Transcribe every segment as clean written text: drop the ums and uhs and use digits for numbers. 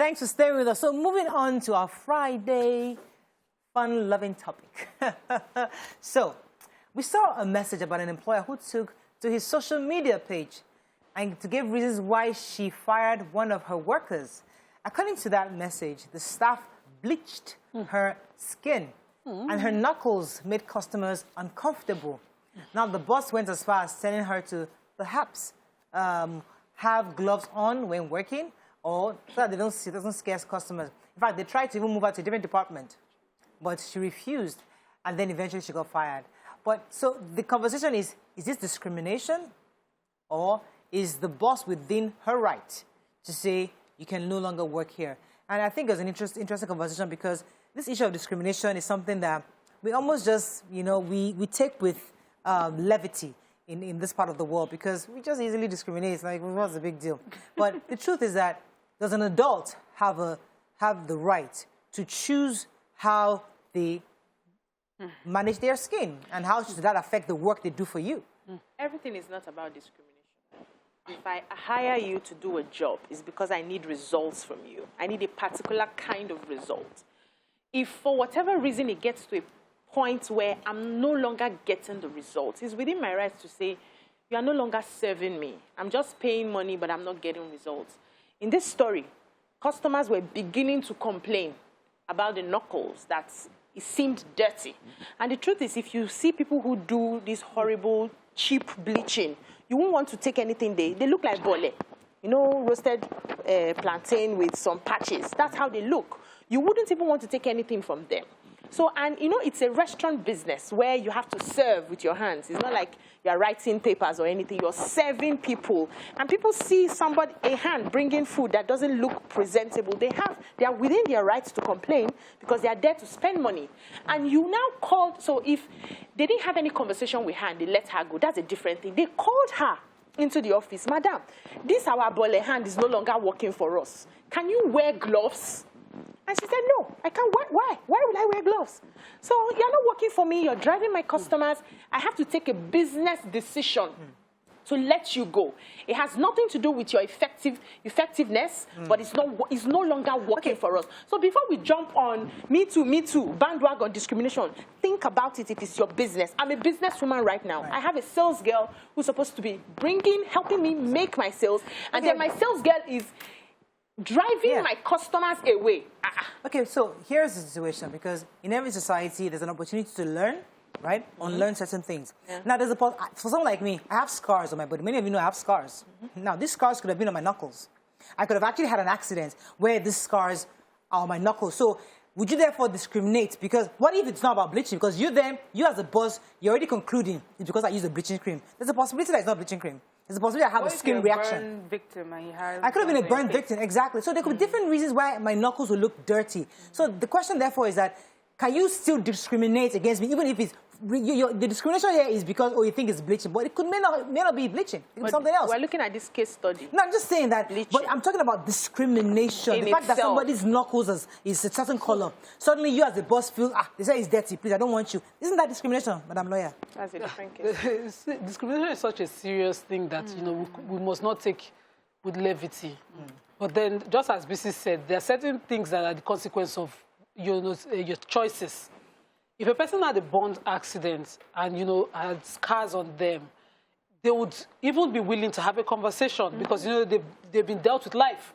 Thanks for staying with us. So moving on to our Friday fun-loving topic. So we saw a message about an employer who took to his social media page and to give reasons why she fired one of her workers. According to that message, the staff bleached her skin and her knuckles made customers uncomfortable. Now, the boss went as far as telling her to perhaps have gloves on when working, or so that it doesn't scare customers. In fact, they tried to even move her to a different department, but she refused, and then eventually she got fired. But so the conversation is this discrimination, or is the boss within her right to say you can no longer work here? And I think it's an interesting conversation, because this issue of discrimination is something that we almost just, we take with levity in this part of the world, because we just easily discriminate. It's like, what's the big deal? But the truth is that does an adult have the right to choose how they manage their skin, and how should that affect the work they do for you? Everything is not about discrimination. If I hire you to do a job, it's because I need results from you. I need a particular kind of result. If for whatever reason it gets to a point where I'm no longer getting the results, it's within my rights to say, you are no longer serving me. I'm just paying money, but I'm not getting results. In this story, customers were beginning to complain about the knuckles, that it seemed dirty. And the truth is, if you see people who do this horrible, cheap bleaching, you won't want to take anything there. They look like bole. Roasted plantain with some patches. That's how they look. You wouldn't even want to take anything from them. So, and it's a restaurant business where you have to serve with your hands. It's not like you're writing papers or anything. You're serving people. And people see a hand bringing food that doesn't look presentable. They are within their rights to complain, because they are there to spend money. And you now called, so if they didn't have any conversation with her and they let her go, that's a different thing. They called her into the office. Madam, this our bole hand is no longer working for us. Can you wear gloves? And she said, no, I can't. Why? Why would I wear gloves? So you're not working for me. You're driving my customers. I have to take a business decision to let you go. It has nothing to do with your effectiveness, but it's no longer working for us. So before we jump on me too, bandwagon discrimination, think about it if it's your business. I'm a businesswoman right now. I have a sales girl who's supposed to be helping me make my sales, and then my sales girl is driving my customers away. Okay, so here's the situation, because in every society, there's an opportunity to learn, right? Unlearn certain things. Now, for someone like me, I have scars on my body. Many of you know I have scars. Now, these scars could have been on my knuckles. I could have actually had an accident where these scars are on my knuckles. So would you therefore discriminate? Because what if it's not about bleaching? Because you as a boss, you're already concluding it's because I use a bleaching cream. There's a possibility that it's not bleaching cream. There's a possibility I have a skin reaction. Burn victim and you have I could have been a burn victim, exactly. So there could be different reasons why my knuckles will look dirty. So the question, therefore, is that can you still discriminate against me, even if it's the discrimination here is because you think it's bleaching, but it may not be bleaching. It could be something else. We're looking at this case study. No, I'm just saying that. Bleaching. But I'm talking about discrimination. The fact that somebody's knuckles is a certain color. Suddenly, you as the boss feel they say it's dirty. Please, I don't want you. Isn't that discrimination, Madam Lawyer? That's a different case. Discrimination is such a serious thing that we must not take with levity. But then, just as BC said, there are certain things that are the consequence of your choices. If a person had a bond accident and, had scars on them, they would even be willing to have a conversation because, they've been dealt with life,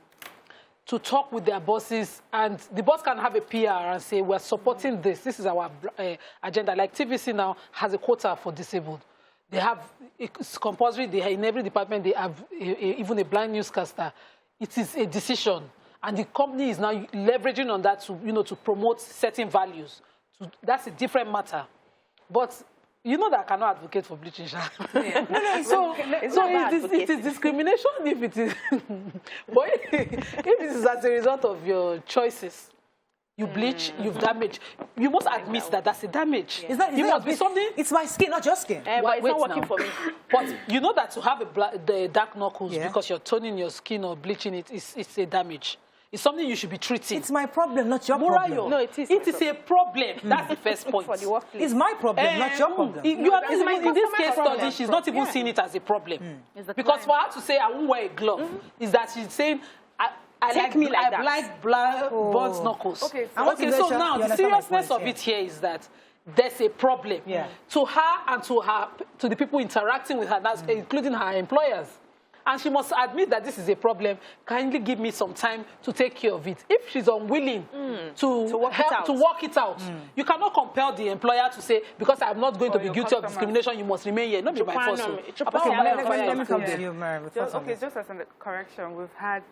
to talk with their bosses. And the boss can have a PR and say, we're supporting this. This is our agenda. Like TVC now has a quota for disabled. They have, it's compulsory. In every department, they have even a blind newscaster. It is a decision. And the company is now leveraging on that to, to promote certain values. So that's a different matter. But you know that I cannot advocate for bleaching. So it is discrimination if it is. But if it is as a result of your choices, you bleach, you've damaged. You must admit that that's a damage. It's not, must be something. It's my skin, not your skin. But it's not working for me. But you know that to have the dark knuckles because you're toning your skin or bleaching it, it's a damage. It's something you should be treating. It's my problem, not your problem. No, it is. It is a problem. That's the first point. For the workplace. It's my problem, not your problem. In this case study, she's not even seeing it as a problem. Because for her to say, I won't wear a glove, is that she's saying, Take me like that. I like burnt knuckles. Okay, So now the seriousness of it here is that there's a problem to her and to the people interacting with her, including her employers. And she must admit that this is a problem. Kindly give me some time to take care of it. If she's unwilling to work it out, you cannot compel the employer to say, because I'm not going to be guilty of discrimination, you must remain here. Not be my fault. Let me come to you, Mary. Just as a correction, we've had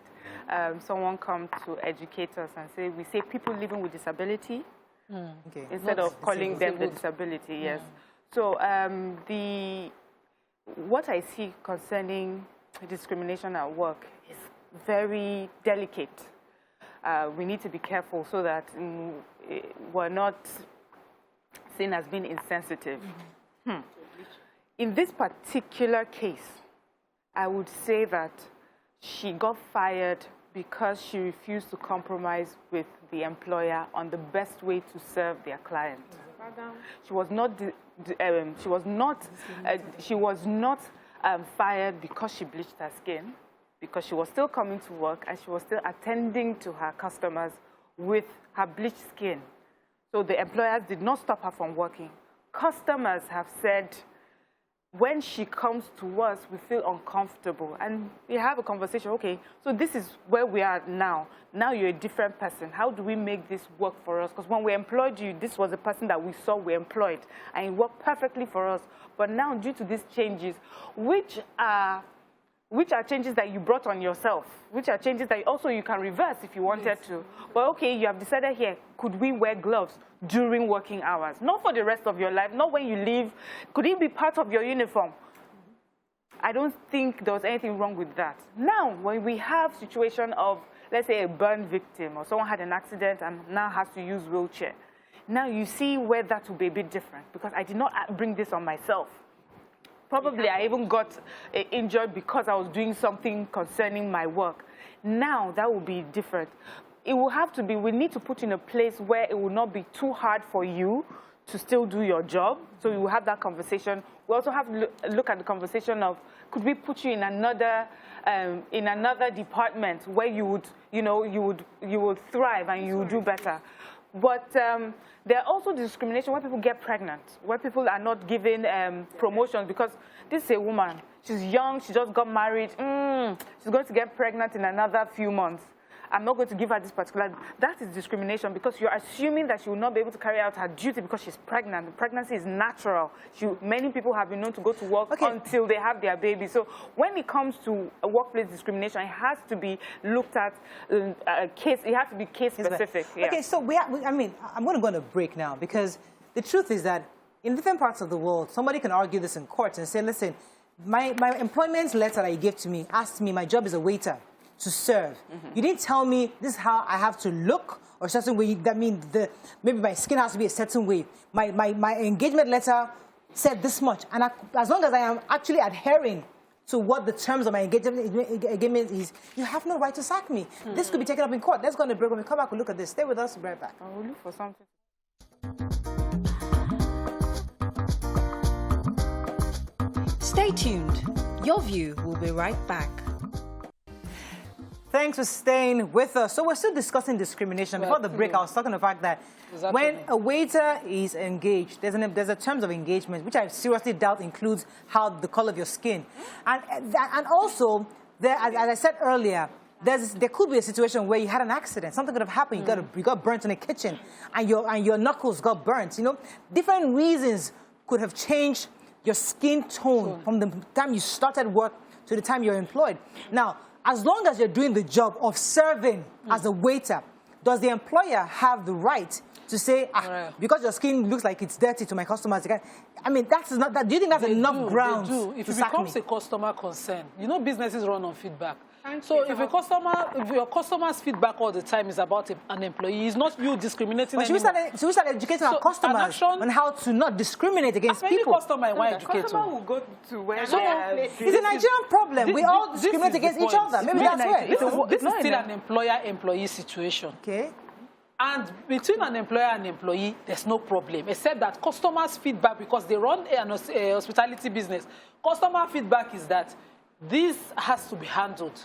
someone come to educate us and say, we say people living with disability instead of calling them the disability, yes. So what I see concerning discrimination at work is very delicate. We need to be careful so that we're not seen as being insensitive. In this particular case, I would say that she got fired because she refused to compromise with the employer on the best way to serve their client. She was not fired because she bleached her skin, because she was still coming to work and she was still attending to her customers with her bleached skin. So the employers did not stop her from working. Customers have said, when she comes to us, we feel uncomfortable. And we have a conversation, okay, so this is where we are now. Now you're a different person. How do we make this work for us? Because when we employed you, this was the person that we saw we employed. And it worked perfectly for us. But now, due to these changes, which are changes that you brought on yourself, which are changes that also you can reverse if you wanted to. But okay, you have decided here, could we wear gloves during working hours? Not for the rest of your life, not when you leave. Could it be part of your uniform? I don't think there was anything wrong with that. Now, when we have situation of, let's say, a burn victim or someone had an accident and now has to use wheelchair, now you see where that will be a bit different, because I did not bring this on myself. Probably I even got injured because I was doing something concerning my work. Now that will be different. It will have to be, we need to put in a place where it will not be too hard for you to still do your job. So we will have that conversation. We also have to look at the conversation of, could we put you in another department where you would thrive and you would do better. But there are also discrimination where people get pregnant, where people are not given promotions, because this is a woman. She's young, she just got married. She's going to get pregnant in another few months. I'm not going to give her this particular. That is discrimination, because you're assuming that she will not be able to carry out her duty because she's pregnant. Pregnancy is natural. Many people have been known to go to work until they have their baby. So when it comes to workplace discrimination, it has to be looked at case. It has to be case specific. Yeah. Okay, so I'm going to go on a break now, because the truth is that in different parts of the world, somebody can argue this in court and say, listen, my employment letter that you gave to me asked me, my job is a waiter, to serve. You didn't tell me this is how I have to look or a certain way. That means maybe my skin has to be a certain way. My engagement letter said this much. And as long as I am actually adhering to what the terms of my engagement is, you have no right to sack me. This could be taken up in court. Let's go on a break. When we come back, we'll look at this. Stay with us. We'll be right back. I will look for something. Stay tuned. Your View will be right back. Thanks for staying with us. So we're still discussing discrimination. Before the break, I was talking about the fact that when a waiter is engaged, there's a terms of engagement, which I seriously doubt includes the color of your skin. And also, as I said earlier, there could be a situation where you had an accident. Something could have happened. You got burnt in the kitchen, and your knuckles got burnt. Different reasons could have changed your skin tone from the time you started work to the time you're employed. Now, as long as you're doing the job of serving as a waiter, does the employer have the right to say, because your skin looks like it's dirty to my customers? I mean, that's not that. Do you think that's enough grounds? If it becomes a customer concern, businesses run on feedback. So if your customer's feedback all the time is about an employee, it's not you discriminating anymore. Should we start educating our customers on how to not discriminate against people? Customer will go to where it's a Nigerian problem. We all discriminate against each other. Maybe that's where. This is still an employer-employee situation. Okay. And between an employer and employee, there's no problem, except that customers' feedback, because they run a hospitality business, customer feedback is that this has to be handled.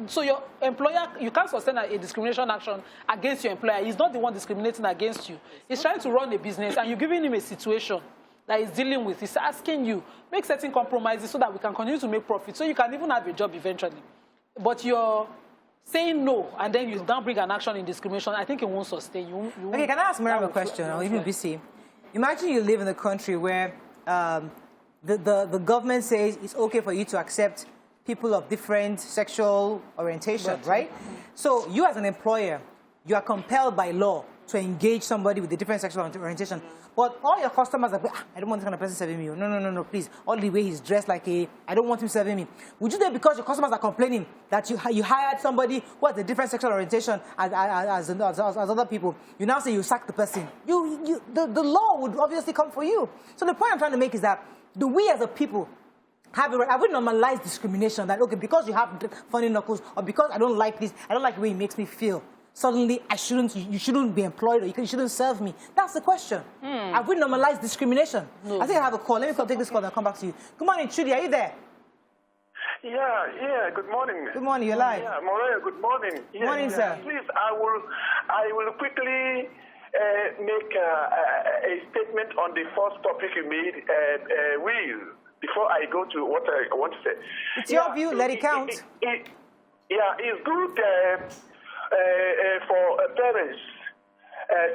So your employer, you can't sustain a discrimination action against your employer. He's not the one discriminating against you. He's trying to run a business, and you're giving him a situation that he's dealing with. He's asking you, make certain compromises so that we can continue to make profit, so you can even have a job eventually. But you're saying no, and then you don't bring an action in discrimination, I think it won't sustain you. Okay, can I ask Miriam a question, or even BC? Imagine you live in a country where the government says it's okay for you to accept people of different sexual orientation, right? So you as an employer, you are compelled by law to engage somebody with a different sexual orientation. But all your customers are, I don't want this kind of person serving me. No, please. All the way he's dressed like I don't want him serving me. Would you then, because your customers are complaining that you hired somebody who has a different sexual orientation as other people, you now say you sack the person? The law would obviously come for you. So the point I'm trying to make is that we as a people have we normalized discrimination, that, okay, because you have funny knuckles, or because I don't like this, I don't like the way it makes me feel, suddenly you shouldn't be employed, or you shouldn't serve me. That's the question. Have we normalized discrimination? No. I think I have a call. Let me take this call and I'll come back to you. Good morning, Trudy. Are you there? Yeah. Good morning. Good morning. You're live. Yeah, Maria. Good morning. Good morning, sir. Please, I will quickly make a statement on the first topic you made, before I go to what I want to say. It's your view. Let it count. It's good for parents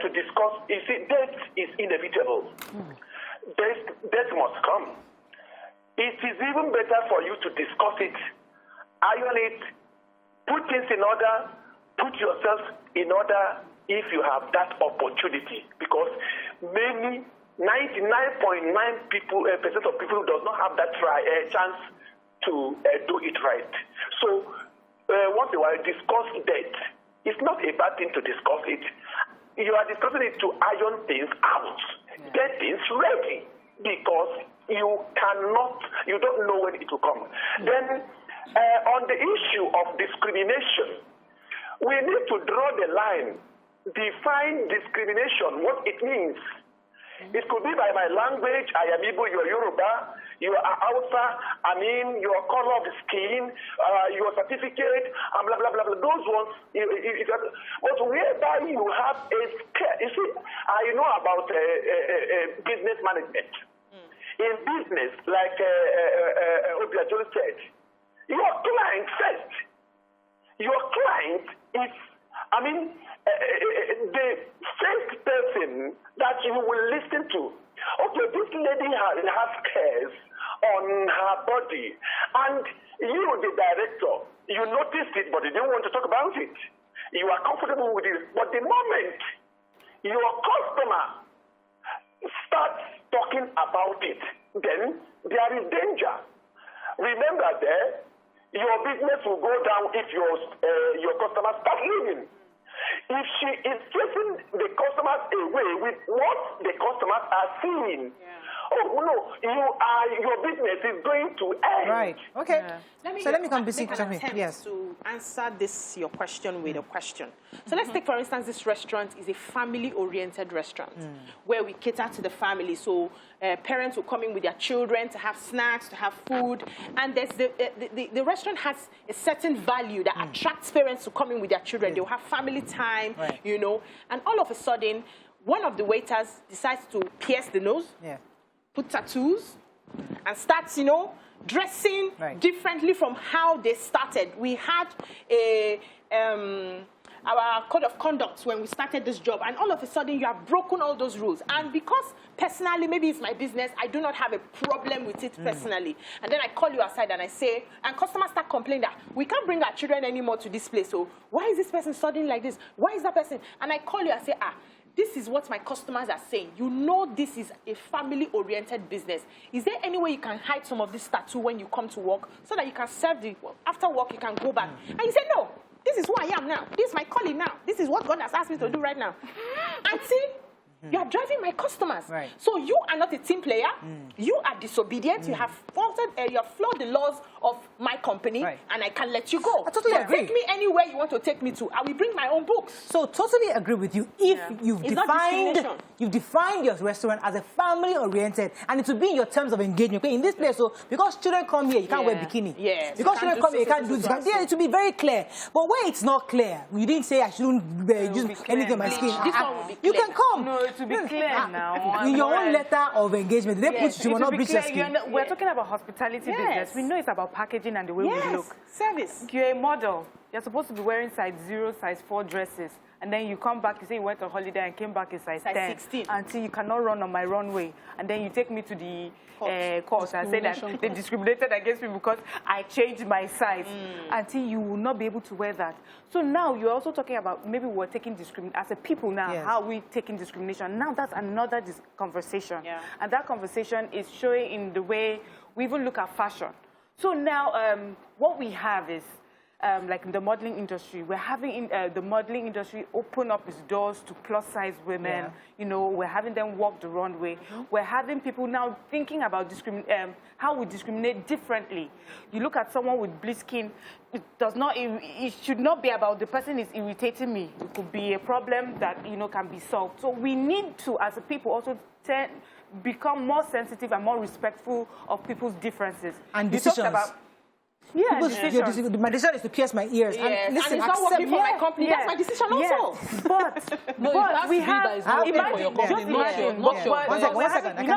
to discuss. You see, death is inevitable. Death must come. It is even better for you to discuss it, iron it, put things in order, put yourself in order if you have that opportunity. Because 99.9% of people does not have that chance to do it right. So once in a while, discuss death. It's not a bad thing to discuss it. You are discussing it to iron things out, get things ready, because you don't know when it will come. Then on the issue of discrimination, we need to draw the line, define discrimination, what it means. It could be by my language, I am Igbo, you are Yoruba, you are Hausa, your color of the skin, your certificate, and blah, blah, blah, blah. Those ones, but whereby you have a scale. You see, I know about business management. In business, like Obia Jones said, your client first. Your client is, the first person that you will listen to. Okay, this lady has cares on her body, and you, the director, you noticed it, but you didn't want to talk about it. You are comfortable with it, but the moment your customer starts talking about it, then there is danger. Remember there, your business will go down if your customers start leaving. If she is chasing the customers away with what the customers are seeing, your business is going to end. Right. Okay. Let me come make an attempt to answer your question with a question. So let's take, for instance, this restaurant is a family-oriented restaurant where we cater to the family. So parents will come in with their children to have snacks, to have food, and there's the restaurant has a certain value that attracts parents to come in with their children. They'll have family time, and all of a sudden, one of the waiters decides to pierce the nose, put tattoos, and starts, dressing differently from how they started. We had our code of conduct when we started this job, and all of a sudden you have broken all those rules. And because personally, maybe it's my business, I do not have a problem with it personally. And then I call you aside and I say, and customers start complaining that we can't bring our children anymore to this place. So why is this person studying like this? Why is that person? And I call you and say, this is what my customers are saying. This is a family-oriented business. Is there any way you can hide some of this tattoo when you come to work so that you can serve after work you can go back? And you say, no, this is who I am now. This is my calling now. This is what God has asked me to do right now. And see, you are driving my customers. Right. So you are not a team player. You are disobedient. You have flawed the laws of my company, and I can let you go. I totally agree. Take me anywhere you want to take me to. I will bring my own books. So totally agree with you. If you've defined your restaurant as a family-oriented, and it will be in your terms of engagement. Okay, in this place, so because children come here, you can't wear bikini. Yes. Because children come here, you can't do this. Yeah, it will be very clear. But where it's not clear, you didn't say I shouldn't use anything on my skin. This one will be clear. You can come. No, it will be clear now. In your own letter of engagement, they put you will not breach your skin. We're talking about hospitality business. We know it's about packaging and the way we look. Service. You're a model. You're supposed to be wearing size 0, size 4 dresses. And then you come back, you say you went on holiday and came back in size 10. 16. Until you cannot run on my runway. And then you take me to the court and say that they discriminated against me because I changed my size. Until you will not be able to wear that. So now you're also talking about maybe we're taking discrimination. As a people now, how are we taking discrimination? Now that's another conversation. And that conversation is showing in the way we even look at fashion. So now what we have is, like in the modeling industry, we're having the modeling industry open up its doors to plus-size women. You know, we're having them walk the runway. We're having people now thinking about how we discriminate differently. You look at someone with bleached skin, it should not be about the person is irritating me. It could be a problem that, you know, can be solved. So we need to, as a people, also become more sensitive and more respectful of people's differences. And decisions. My decision is to pierce my ears. And listen, and it's not working for my company. That's my decision also. But we have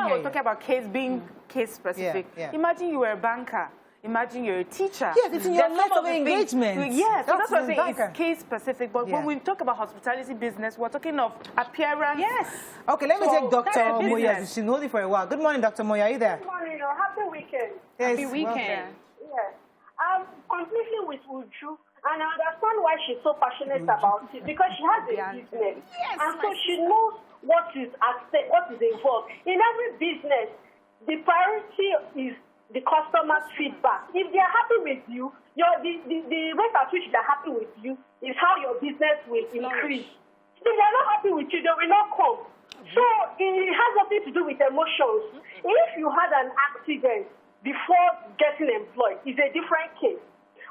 we're talking about case being case specific. Imagine you were a banker. Imagine you're a teacher. Yes, it's in your level of engagement. Yes, that's what I'm saying. It's case specific. But when we talk about hospitality business, we're talking of appearance. Yes. Okay, let me take Dr. Moya. She's been holding for a while. Good morning, Dr. Moya. Are you there? Good morning. Happy weekend. Yes, happy weekend. Yes. I'm completely with Uju, and I understand why she's so passionate about it, because she has a business. Yes, and so she knows what is at stake, what is involved. In every business, the priority is the customer's feedback. If they are happy with you, the rate at which they are happy with you is how your business will increase. If they are not happy with you, they will not come. So it has nothing to do with emotions. If you had an accident before getting employed, it's a different case.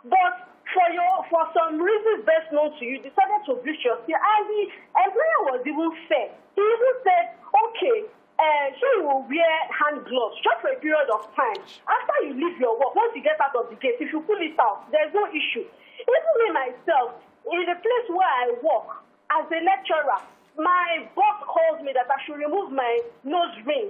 But for some reasons best known to you, decided to bleach your skin, and the employer was even fair. He even said, okay, so you will wear hand gloves just for a period of time. After you leave your work, once you get out of the gate, if you pull it out, there's no issue. Even me myself, in the place where I work as a lecturer, my boss calls me that I should remove my nose ring.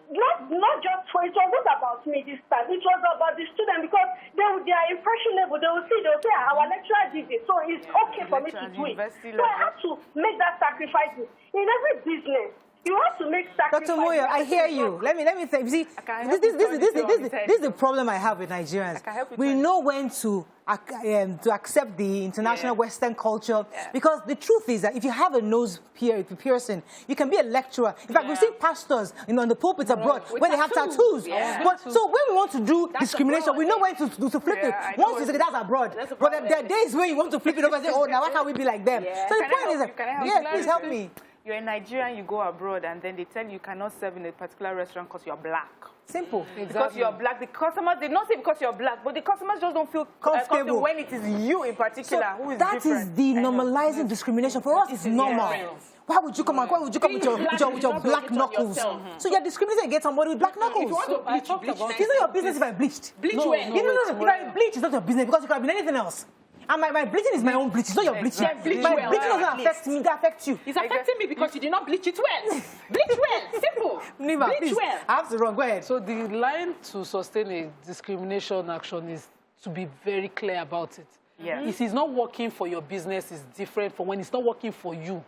Not just for it was not about me this time. It was about the student, because they are impressionable. They'll say our lecturer did it, so it's okay for me to do it. So I have to make that sacrifice. In every business, you have to make sacrifices. Dr. Moya, I hear you. Let me say, you see, this is the problem I have with Nigerians. We know when to accept the international Western culture, because the truth is that if you have a nose piercing, you can be a lecturer. In fact, we've seen pastors, on the pulpits abroad where they have tattoos. But so when we want to do discrimination, we know when to flip it. Once you say that's abroad, but there are days where you want to flip it over and say, oh, now why can't we be like them? So the point is that, please help me. You're in Nigeria, you go abroad, and then they tell you cannot serve in a particular restaurant because you're black. Simple. Because you're black. The customers, they don't say because you're black, but the customers just don't feel comfortable when it is you in particular who is different. That is the normalizing discrimination. For us, it's normal. Why would you come with your black knuckles? So you're discriminating against somebody with black knuckles. If you want to bleach, it's not your business if I bleached. Bleach well. If I bleach, it's not your business, because it could have been anything else. And my bleaching is my own bleach. It's not your bleaching. My bleaching doesn't affect me. It affects you. It's affecting me because you did not bleach it well. Bleach well. Simple. Nima, bleach please. well. I have to run. Go ahead. So the line to sustain a discrimination action is to be very clear about it. If it's not working for your business, it's different from when it's not working for you.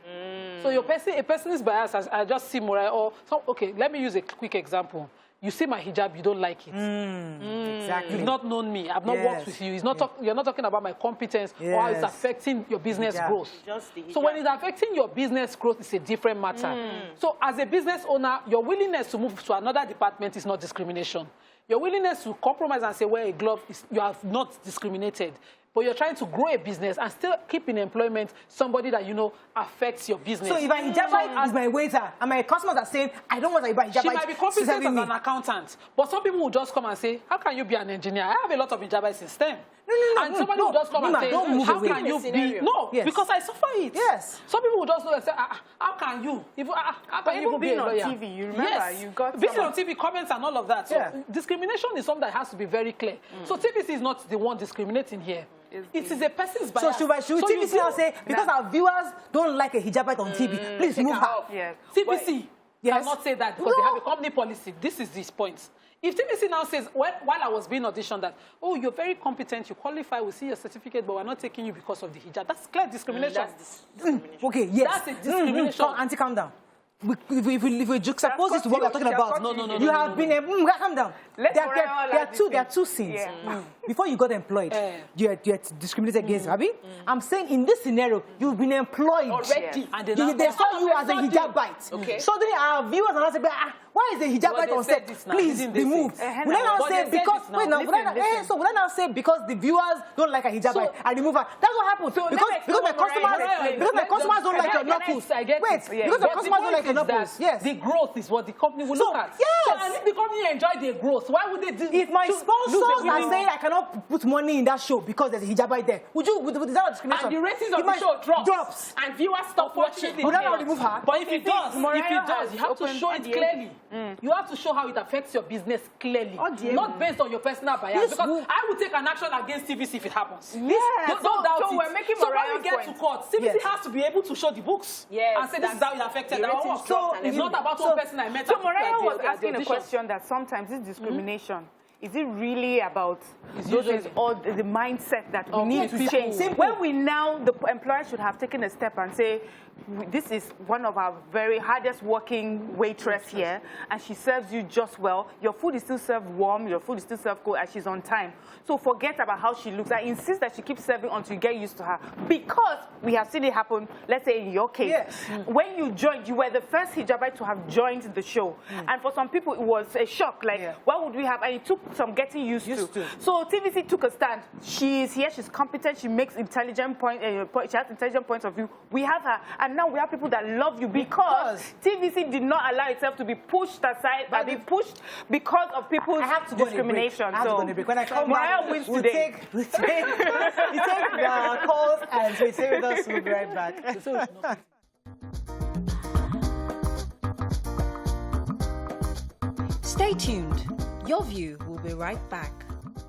So a person is biased. I just see more. Okay, let me use a quick example. You see my hijab, you don't like it. Exactly. You've not known me. I've not worked with you. You're not talking about my competence or how it's affecting your business growth. So when it's affecting your business growth, it's a different matter. So as a business owner, your willingness to move to another department is not discrimination. Your willingness to compromise and say, wear a glove, you have not discriminated. but you're trying to grow a business and still keep in employment somebody that, you know, affects your business. So if a hijabite is my waiter and my customers are saying, I don't want a hijabite, she might be competent as an accountant, but some people will just come and say, how can you be an engineer? I have a lot of hijabites in STEM. And somebody will just come and say, how can you be? No, because I suffer it. Yes. Some people will just go and say, how can you? How can you be a lawyer? on TV, you remember, you got being on TV, comments and all of that. So discrimination is something that has to be very clear. So TVC is not the one discriminating here. It is a person's bias. So should TVC now say, because our viewers don't like a hijabite on TV, please move her? Yes. TVC cannot say that because they have a company policy. This is this point. If TVC now says, while I was being auditioned, that, oh, you're very competent, you qualify, we see your certificate, but we're not taking you because of the hijab, that's clear discrimination. That's discrimination. Okay, yes. That's a discrimination. Auntie, calm down. If we juxtapose this to what we're talking about, No. you have been calm down. There are two scenes. Yeah. Before you got employed, you're discriminated against, Abby. I'm saying in this scenario, you've been employed Already. And they saw you as a hijabite. Okay. Suddenly our viewers are not saying, why is the hijabite on set? Please remove. Will I now say because will I now say because the viewers don't like a hijabite and remove her? That's what happened. Because my customers don't like your knuckles. Because the customers don't like your knuckles. Yes. The growth is what the company will look at. Yes. So, and if the company enjoy the growth, why would they do? If my sponsors are saying I cannot put money in that show because there's a hijabite there, would is that a discrimination? And the ratings of the show drops. And viewers stop watching it. Would I not remove her? But if it does, you have to show it clearly. You have to show how it affects your business clearly, not based on your personal bias. Because I would take an action against TVC if it happens. Yes. Don't doubt it. We're making so when we get to court, TVC has to be able to show the books and say this is how it affected our work. So it's not about one person I met. So Mariah was asking a question that sometimes this discrimination, is it really about those things or the mindset that we need to change? When we now, the employer should have taken a step and say, this is one of our very hardest working waitress here, and she serves you just well. Your food is still served warm, your food is still served cold, and she's on time. So forget about how she looks. I insist that she keeps serving until you get used to her. Because we have seen it happen, let's say in your case. Yes. When you joined, you were the first hijabite to have joined the show. And for some people, it was a shock. Like, what would we have? And it took some getting used to. So TVC took a stand. She is here, she's competent, she makes intelligent she has intelligent points of view. We have her. And now we have people that love you because TVC did not allow itself to be pushed aside, but be pushed because of people's discrimination. I have to go on a break. When I come back, we take the calls and we stay with us. We'll be right back. Stay tuned. Your View will be right back.